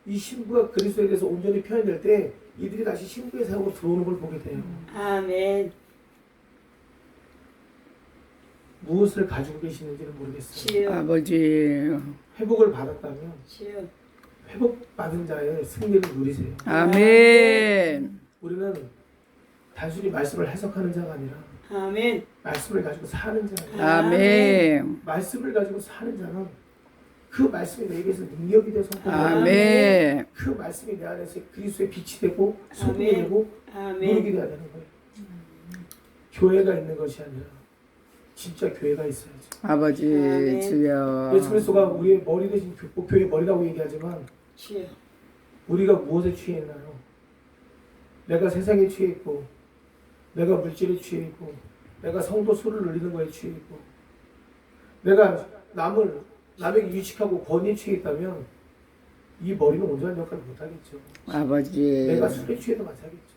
이 신부가 그리스도에 대해서 온전히 표현될 때 이들이 다시 신부의 사역으로 들어오는 걸 보게 돼요. 아멘. 무엇을 가지고 계시는지는 모르겠어요. 주여. 아버지. 회복을 받았다면 주여. 회복받은 자의 승리를 누리세요. 아멘. 우리는 단순히 말씀을 해석하는 자가 아니라 아멘. 말씀을 가지고 사는 자예요. 아멘. 말씀을 가지고 사는 자는 그 말씀이 내게서 능력이 되서 아멘. 그 말씀이 내 안에서 그리스도의 빛이 되고 소금이 아멘. 되고 아멘. 누룩이 되어야 되는 거예요. 교회가 있는 것이 아니라 진짜 교회가 있어야죠. 아버지 아멘. 주여. 예수 그리스도가 우리의 머리 대신 교회의 머리라고 얘기하지만 주여. 우리가 무엇에 취해 있나요? 내가 세상에 취해 있고 내가 물질에 취해 있고 내가 성도 수를 늘리는 거에 취해 있고 내가 남에게 유식하고 권위에 취해 있다면 이 머리는 온전한 역할을 못하겠죠. 아버지. 내가 술에 취해도 마찬가지겠죠.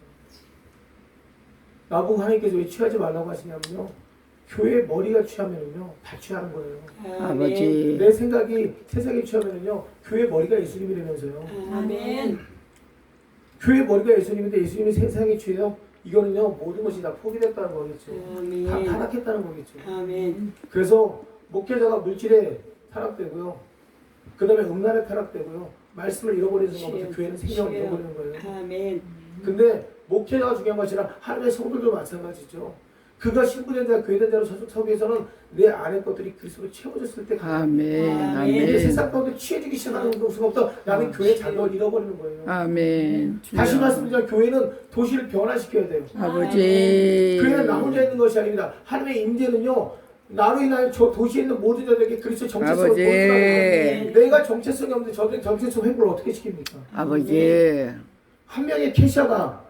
나보고 하나님께서 왜 취하지 말라고 하시냐면요. 교회 머리가 취하면은요 다 취하는 거예요. 아버지. 내 생각이 세상에 취하면은요 교회 머리가 예수님이라면서요. 아멘. 교회 머리가 예수님인데 예수님이 세상에 취해요. 이거는요 모든 것이 다 포기됐다는 거겠죠. 아멘. 다 타락했다는 거겠죠. 아멘. 그래서 목회자가 물질에 타락되고요. 그 다음에 음란에 타락되고요. 말씀을 잃어버리는 순간부터 교회는 생명을 잃어버리는 거예요. 아멘. 근데 목회자가 중요한 것이 아니라 하나님의 성도들도 마찬가지죠. 그가 신부된 자, 교회된 자로 서기 위해서는 내 안의 것들이 그리스도로 채워졌을 때 아멘. 아멘. 이제 아멘. 세상 가운데 취해지기 시작하는 순간부터 나는 교회 자격을 잃어버리는 거예요. 아멘. 다시 주여. 말씀드리면 교회는 도시를 변화시켜야 돼요. 아버지. 교회는 나 혼자 있는 것이 아닙니다. 하나님의 임재는요. 나로 인하여 저 도시에 있는 모든 자들에게 그리스도 정체성을 아버지. 보여주라는 거예요. 내가 정체성이 없는데 저들은 정체성 회복을 어떻게 시킵니까? 아버지. 한 명의 케샤가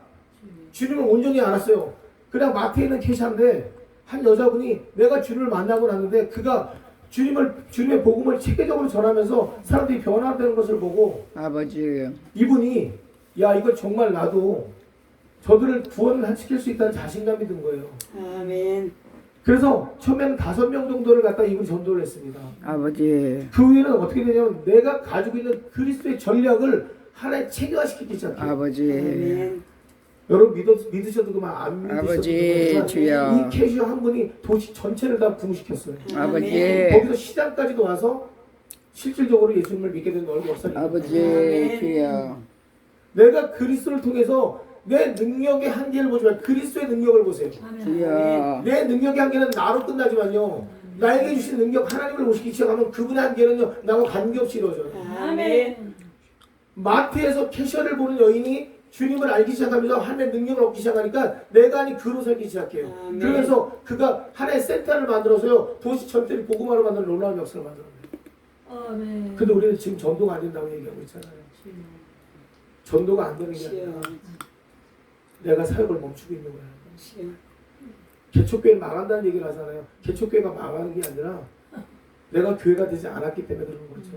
주님을 온전히 알았어요. 그냥 마트에 있는 케샤인데 한 여자분이 내가 주님을 만나고 났는데 그가 주님의 복음을 체계적으로 전하면서 사람들이 변화되는 것을 보고 아버지. 이분이 야 이거 정말 나도 저들을 구원을 시킬 수 있다는 자신감이 든 거예요. 아멘. 그래서 처음에는 5명 정도를 갖다 이분이 전도를 했습니다. 아버지. 그 후에는 어떻게 되냐면 내가 가지고 있는 그리스도의 전략을 하나의 체계화시키기 시작해요. 아버지. 아멘. 여러분 믿으셔도 그만 안 믿으셔도 아버지, 그만 주여. 이 캐시어 한 분이 도시 전체를 다 부흥시켰어요. 아버지. 거기서 시장까지도 와서 실질적으로 예수님을 믿게 된 어린 목사님. 아버지 아멘. 주여. 내가 그리스도를 통해서 내 능력의 한계를 보지 말고 그리스도의 능력을 보세요. 주여. 내 능력의 한계는 나로 끝나지만요. 나에게 주신 능력 하나님을 모시기 시작하면 그분의 한계는요. 나와 관계없이 이루어져요. 아멘. 마트에서 캐셔를 보는 여인이 주님을 알기 시작하면서 하나님의 능력을 얻기 시작하니까 내가 아닌 그로 살기 시작해요. 아멘. 그러면서 그가 하나의 센터를 만들어서요. 도시 전체를 복음화로 만드는 놀라운 역사를 만들어요. 아멘. 근데 우리는 지금 전도가 안 된다고 얘기하고 있잖아요. 전도가 안 되는 게 아니라 내가 사역을 멈추고 있는 거예요. 주여. 개척교회는 망한다는 얘기를 하잖아요. 개척교회가 망하는 게 아니라 내가 교회가 되지 않았기 때문에 그런 거죠.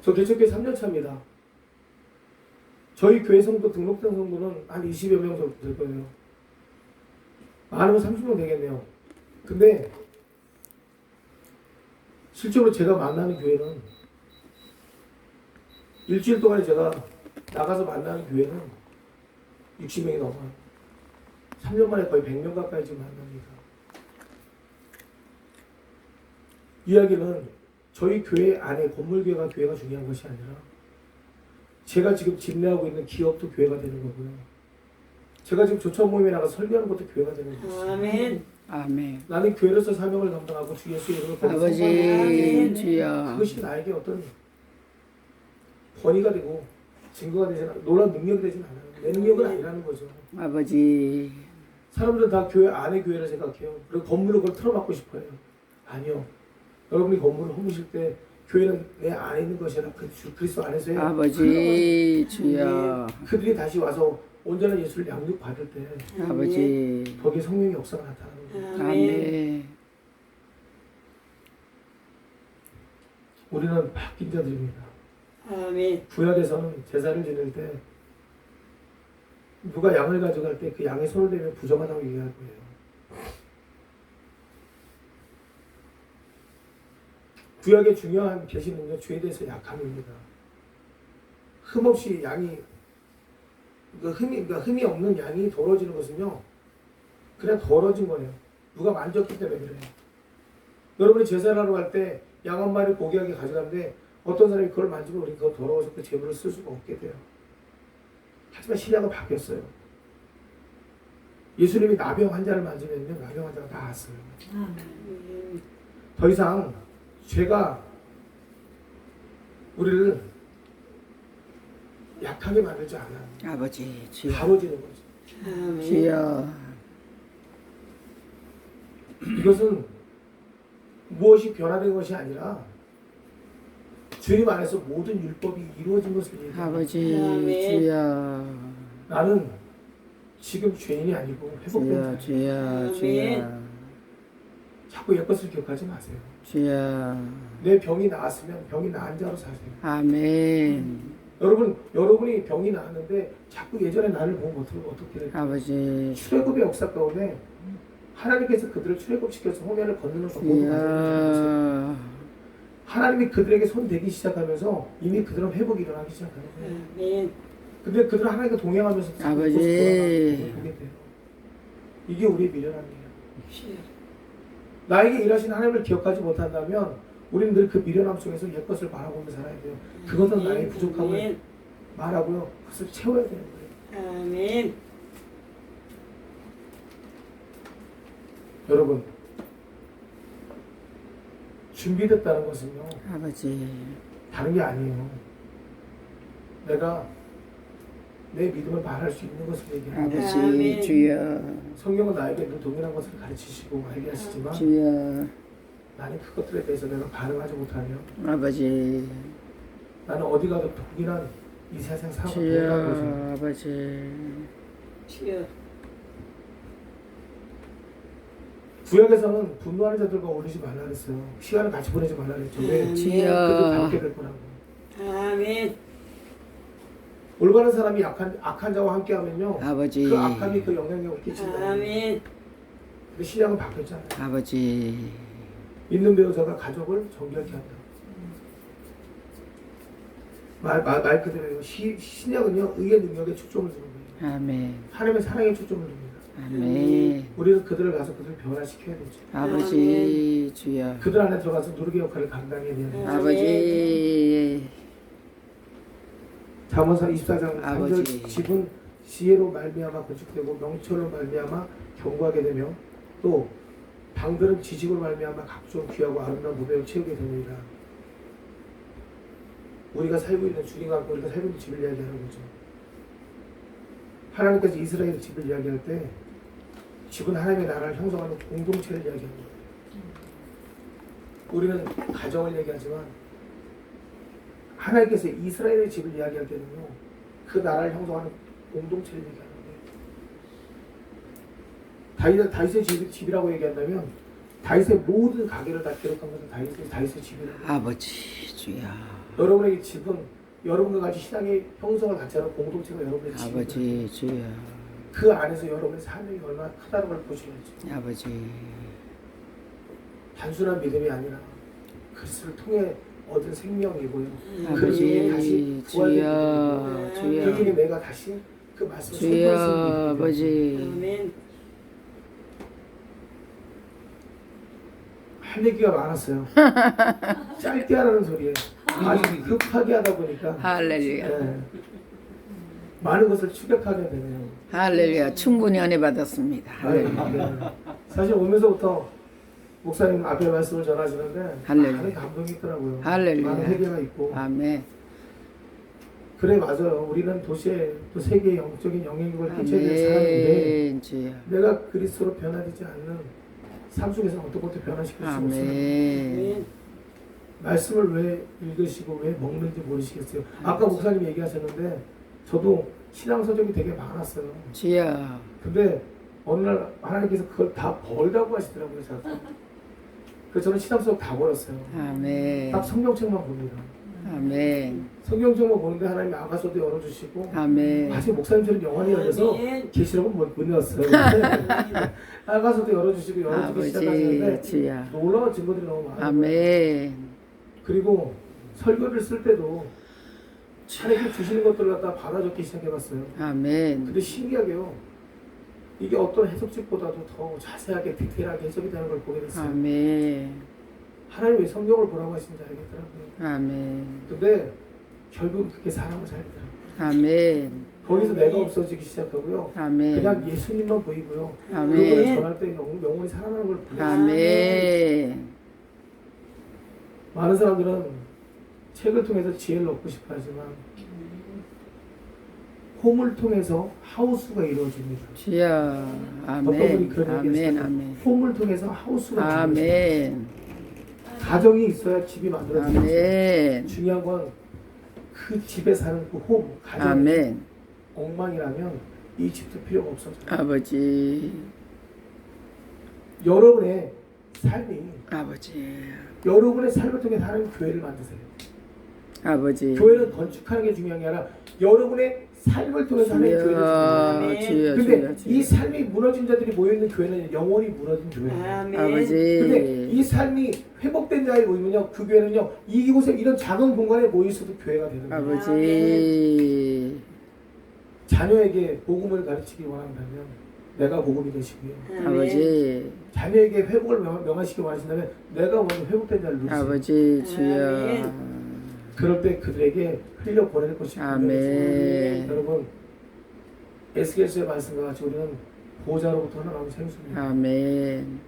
저 개척교회 3년 차입니다. 저희 교회 성도 등록된 성도는 한 20여 명 정도 될 거예요. 많으면 30명 되겠네요. 근데 실제로 제가 만나는 교회는 일주일 동안에 제가 나가서 만나는 교회는 60명이 넘어요. 3년 만에 거의 100명 가까이 지금 만납니다. 이야기는 저희 교회 안에 건물교회가 교회가 중요한 것이 아니라 제가 지금 집례하고 있는 기업도 교회가 되는 거고요. 제가 지금 조천 모임에 나가 설교하는 것도 교회가 되는 것이죠. 아멘. 아멘. 나는 교회로서 사명을 감당하고 주 예수의 이름을 거듭 아버지 아멘. 주여. 그것이 나에게 어떤 권위가 되고 증거가 되지 않아요. 놀라운 능력이 되진 않아요. 내 능력은 아니라는 거죠. 아버지 사람들은 다 교회 안에 교회를 생각해요. 그리고 건물을 그걸 틀어막고 싶어요. 아니요. 여러분이 건물을 허무실 때 교회는 내 안에 있는 것이라 그리스도 안에서의 아버지 주여. 그들이 다시 와서 온전한 예수를 양육받을 때 아버지 거기에 성령의 역사가 나타나는 거예요. 아멘. 아멘. 우리는 바뀐 자들입니다. 아멘. 구약에서는 제사를 지낼 때 누가 양을 가져갈 때 그 양의 손을 대면 부정하다고 얘기할 거예요. 구약의 중요한 계시는요, 죄에 대해서 약함입니다. 흠없이 양이 흠이 없는 양이 더러워지는 것은요, 그냥 더러워진 거예요. 누가 만졌기 때문에 그래요. 여러분이 제사를 하러 갈 때 양 한 마리 고귀하게 가져가는데 어떤 사람이 그걸 만지면 우리 그거 더러워서 그 제물을 쓸 수가 없게 돼요. 하지만 신약은 바뀌었어요. 예수님이 나병 환자를 만지면요, 나병 환자가 나았어요. 아멘. 더 이상 죄가 우리를 약하게 만들지 않아요. 아버지 주여. 다뤄지는 거죠. 아멘. 주여. 이것은 무엇이 변화된 것이 아니라 주님 안에서 모든 율법이 이루어진 것을 얘기해요. 아버지 아멘. 주여. 나는 지금 죄인이 아니고 회복된 주여 자예요. 주여 주여. 자꾸 옛것을 기억하지 마세요. 주여. 내 병이 나았으면 병이 나은 자로 사세요. 아멘. 여러분이 병이 나았는데 자꾸 예전의 나를 보면 어떻게 될까요? 아버지 출애굽의 역사 가운데 하나님께서 그들을 출애굽시켜서 홍해를 건너는 모든 과정을 주여. 하나님이 그들에게 손 대기 시작하면서 이미 그들은 회복이 일어나기 시작하는 거예요. 아멘. 근데 그들은 하나님과 동행하면서 아버지. 보게 돼요. 이게 우리의 미련함이에요. 나에게 일하신 하나님을 기억하지 못한다면 우리는 늘 그 미련함 속에서 옛것을 바라보며 살아야 돼요. 그것은 나의 부족함을 아멘. 말하고요. 그것을 채워야 되는 거예요. 아멘. 여러분, 준비됐다는 것은요, 아버지 다른 게 아니에요. 내가 내 믿음을 말할 수 있는 것을 얘기합니다. 아버지 아멘. 주여. 성경은 나에게 늘 동일한 것을 가르치시고 알게 하시지만 주여. 나는 그것들에 대해서 내가 반응하지 못하면 아버지 나는 어디 가도 독일한 이 세상 사고가 주여. 동일한 거죠. 아버지 주여. 구약에서는 분노하는 자들과 어울리지 말라 그랬어요. 시간을 같이 보내지 말라 그랬죠. 왜? 그들 주여. 닮게 될 거라고. 아멘. 올바른 사람이 악한 자와 함께하면요, 아버지 그 악함이 그 영향력을 끼친다. 아멘. 근데 신약은 바뀌었잖아요. 아버지 믿는 배우자가 가족을 정결케 한다. 말 그대로요. 신약은요, 의의 능력에 초점을 두는 거예요. 아멘. 하나님의 사랑에 초점을 둡니다. 아멘. 우리는 그들을 가서 그들을 변화시켜야 되죠. 아버지 주여. 그들 안에 들어가서 누르게 역할을 감당해야 돼요. 아버지 잠언서 24장 아버지. 3절 집은 지혜로 말미암아 건축되고 명철로 말미암아 견고하게 되며 또 방들은 지식으로 말미암아 각종 귀하고 아름다운 무배를 채우게 되느니라. 우리가 살고 있는 주님과 함께 우리가 살고 있는 집을 이야기하는 거죠. 하나님께서 이스라엘의 집을 이야기할 때 집은 하나님의 나라를 형성하는 공동체를 이야기하는 거예요. 우리는 가정을 얘기하지만 하나님께서 이스라엘의 집을 이야기할 때는요, 그 나라를 형성하는 공동체를 얘기하는 거예요. 다윗의 집이라고 얘기한다면 다윗의 모든 가게를 다 기록한 것은 다윗의 집이라고. 아버지 주여. 여러분에게 집은 여러분과 같이 신앙의 형성을 같이 하는 공동체가 여러분의 집입니다. 아버지 주여. 그 안에서 여러분의 삶이 얼마나 크다는 걸 보셔야죠. 아버지 단순한 믿음이 아니라 그리스도를 통해 얻은 생명이고요. 아버지 다시 주여. 그 주여. 길에 내가 다시 그 말씀을 주여. 선포했습니다. 아버지 아멘. 할 얘기가 많았어요. 짧게 하라는 소리에 아주 급하게 하다 보니까 할렐루야. 예, 많은 것을 추격하게 되네요. 할렐루야. 충분히 은혜 받았습니다. 아유, 할렐루야. 네. 사실 오면서부터 목사님 앞에 말씀을 전하시는데 할렐루야. 많은 감동이 있더라고요. 할렐루야. 많은 회개가 있고 아멘. 그래 맞아요. 우리는 도시에 또 세계의 영적인 영향력을 끼쳐야 될 사람인데 아멘. 주여. 내가 그리스도로 변화되지 않는 삶 속에서 어떤 것도 변화시킬 수 없어요. 아멘. 말씀을 왜 읽으시고 왜 먹는지 모르시겠어요. 아까 목사님 얘기하셨는데 저도 신앙 서적이 되게 많았어요. 주여. 근데 어느 날 하나님께서 그걸 다 버리라고 하시더라고요. 저한테. 그래서 저는 신앙 서적 다 버렸어요. 아멘. 딱 성경책만 봅니다. 아멘. 성경책만 보는데 하나님이 아가서도 열어주시고 아멘. 아직 목사님처럼 영원히 열려서 아멘. 계시록은 못 넣었어요. 아가서도 열어주시고 열어주기 아버지 시작하시는데 주여. 놀라운 증거들이 너무 많아요. 아멘. 그리고 설교를 쓸 때도 하나님께 주시는 것들을 갖다 받아 적기 시작해봤어요. 아멘. 근데 신기하게요. 이게 어떤 해석집보다도 더 자세하게 디테일하게 해석이 되는 걸 보게 됐어요. 아멘. 하나님 왜 성경을 보라고 하시는지 알겠더라고요. 아멘. 근데 결국 그게 사람을 살리더라고요. 아멘. 거기서 내가 없어지기 시작하고요. 아멘. 그냥 예수님만 보이고요. 아멘. 그분을 전할 때 영혼이 살아나는 걸 보여요. 아멘. 많은 사람들은 책을 통해서 지혜를 얻고 싶어 하지만 홈을 통해서 하우스가 이루어집니다. 주여. 어떤 분이 아멘. 그런 아멘. 얘기했어요. 아멘. 홈을 통해서 하우스가 이루어집니다. 아멘. 가정이 있어야 집이 만들어집니다. 아멘. 중요한 건 그 집에 사는 그 홈, 가정이 아멘. 엉망이라면 이 집도 필요가 없어져요. 아버지. 여러분의 삶이 아버지. 여러분의 삶을 통해 하나님 교회를 만드세요. 아버지. 교회는 건축하는 게 중요한 게 아니라 여러분의 삶을 통해서 하나님 교회를 만드세요. 주여. 근데 주여. 이 삶이 무너진 자들이 모여있는 교회는 영혼이 무너진 교회예요. 아멘. 아버지. 근데 이 삶이 회복된 자에 모이면요, 그 교회는요, 이곳에 이런 작은 공간에 모여 있어도 교회가 되는 거예요. 아버지. 자녀에게 복음을 가르치기 원한다면 내가 복음이 되시고요. 아버지. 자녀에게 회복을 명하시기 원하신다면 내가 먼저 회복된 자를 누리세요. 아버지 주여. 그럴 때 그들에게 흘려 보낼 것이 아멘. 여러분, 에스겔서의 말씀과 같이 우리는 보좌로부터 흘러나오는 생수입니다. 아멘.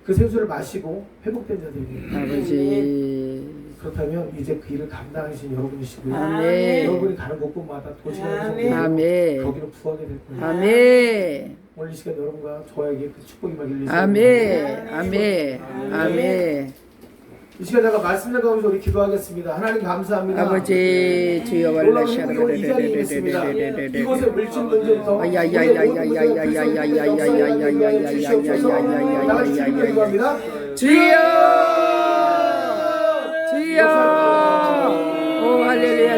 그 생수를 마시고 회복된 자들에게. 아버지. 그렇다면 이제 그 일을 감당하신 여러분이시고요. 아멘. 여러분이 가는 곳곳마다 도시가 아멘. 아멘. 거기로 부하게 될 거예요. 아멘. 오늘 이 시간 여러분과 저에게 그 축복이 임하기를 아멘. 아멘. 아멘. 이 시간 제가 말씀 나가면서 우리 기도하겠습니다. 하나님 감사합니다. 아버지 주여 놀라운 행복이 오늘 이 자리에 있습니다. 이곳에 물질 문제부터 주여. 주여. 오 할렐루야.